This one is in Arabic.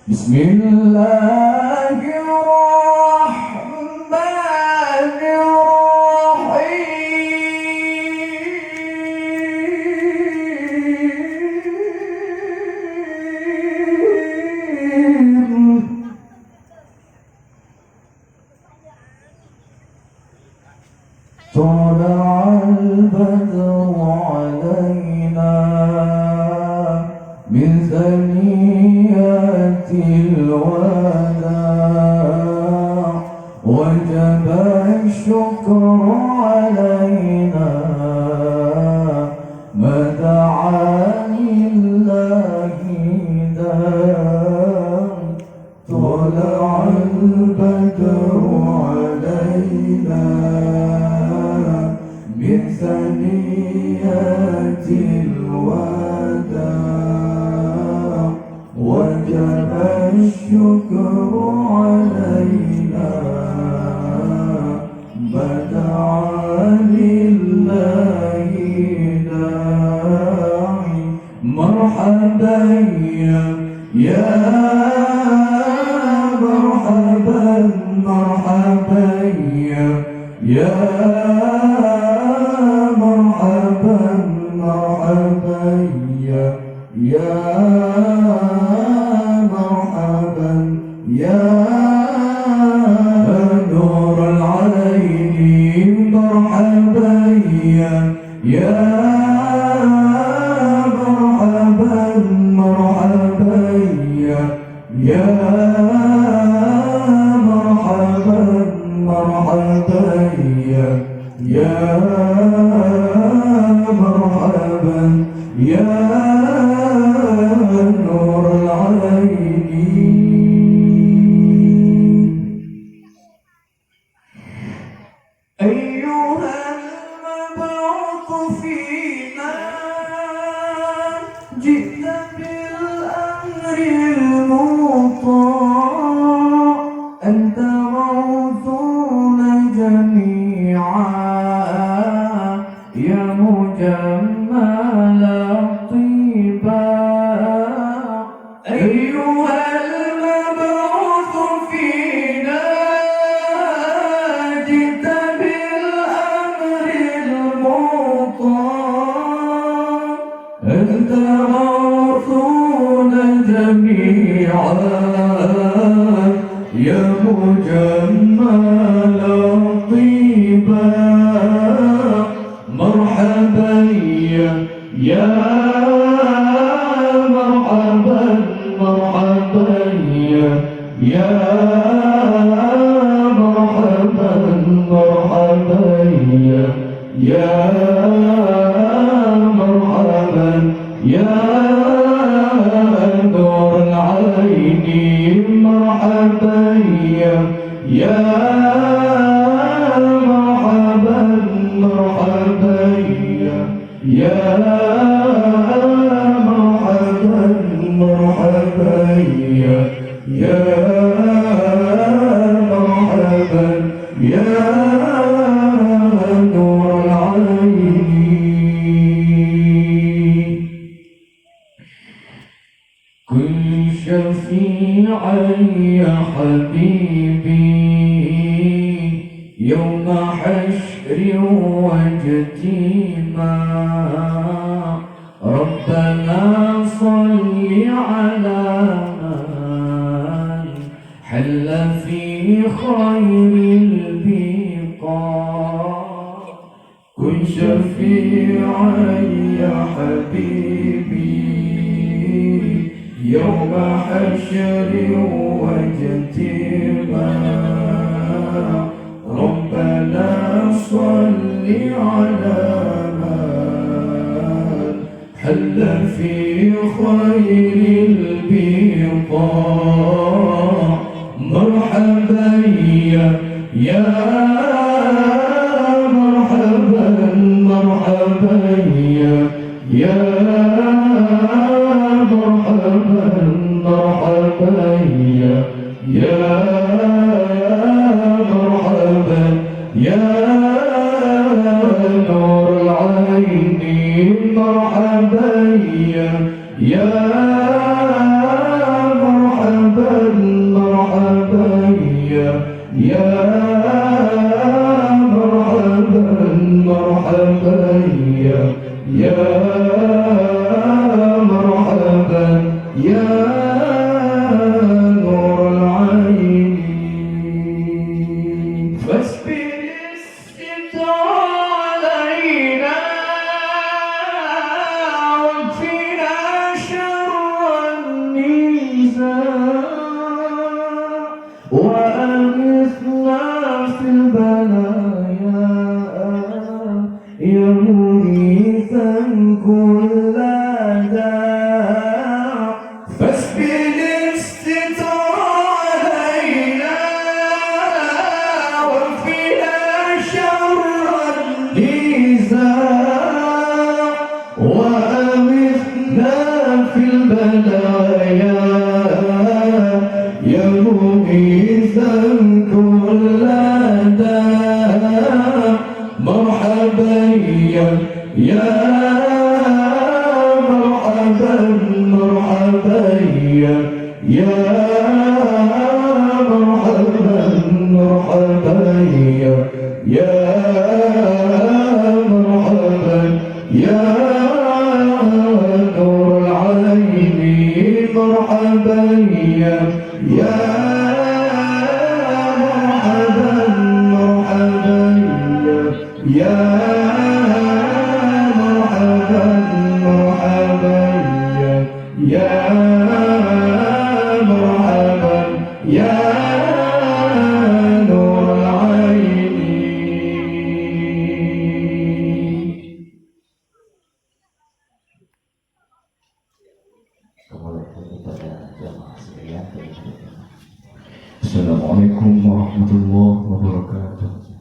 بسم الله الرحمن الرحيم. طلع البدر علينا من ثنيات الوداع وجب الشكر علينا ما دعا لله داع. طلع البدر علينا من ثنيات الوداع وجب الشكر علينا ما دعا لله داعي. مرحبا يا مرحبا مرحبا يا مرحبا مرحبا يا مرحبا يا نور العين. مرحبا يا مرحبا مرحبا يا مرحبا مرحبا يا مرحبا يا نور العين. أيها المبعوث فينا جئت بالأمر المطاع. أنت غوثنا جميعا يا مجمل الطباع. أيها المبعوث فينا جئت بالأمر المطاع. أنت غوثنا جميعا يا مجمل الطباع. مرحبا يا مرحبا مرحبا يا مرحبا مرحبا يا مرحبا يا نور العين. مرحبا يا مرحبا مرحبا يا مرحبا مرحبا يا مرحبا يا نور العين. كن شفيعا يا حبيبي يوم حشر واجتماع. ربنا صل على من حل في خير البقاع. كن شفيعا يا حبيبي يوم حشر واجتماع. ربنا صل على من حل في خير البقاع. مرحبا يا مرحبا مرحبا يا مرحبا مرحبا يا مرحبا يا نور العين. مرحبا يا مرحبا مرحبا يا نور العين فاسبر الستر علينا واكفنا شر النزاع وأغثنا في البلايا يا مغيثا كل داع فاسبل الستر علينا واكفنا شر النزاع وأغثنا في البلايا يا مغيثا كل داع مرحبا يا مرحبا مرحبا يا مرحبا مرحبا يا مرحبا يا نور العين مرحبا يا مرحبا مرحبا يا مرحبا مرحبا يا مرحبا يا نور العين Assalamualaikum warahmatullahi wabarakatuh.